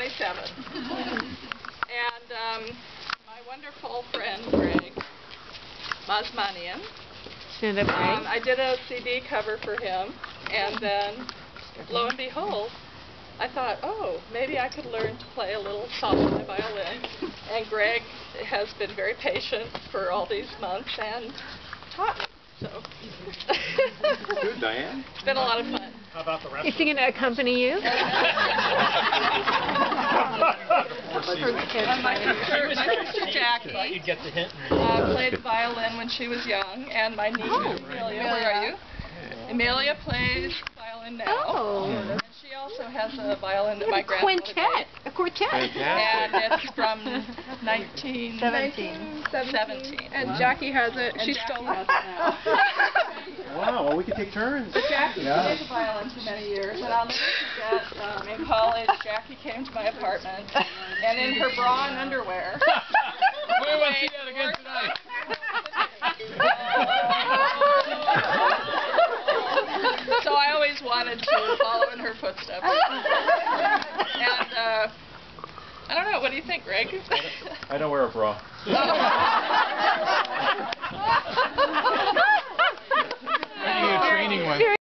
27. And my wonderful friend Greg Mosmanian, I did a CD cover for him, and then lo and behold, I thought, oh, maybe I could learn to play a little song on my violin. And Greg has been very patient for all these months and taught me. So good, Diane. It's been a lot of fun. How about the rest? Is he going to accompany you? My sister Jackie You'd get the hint. played the violin when she was young, and my niece Amelia, where are you? Amelia plays violin now. Oh. And she also has a violin that my grandmother Quintet. A quartet. and it's from 1917. And Jackie has it. She stole it. Wow, well, we could take turns. But Jackie played the violin for many years, and I'll never forget, in college, Jackie came to my apartment, and in her bra and underwear. We want to see that again tonight. So I always wanted to follow in her footsteps. And, I don't know, what do you think, Greg? I don't wear a bra. Training one.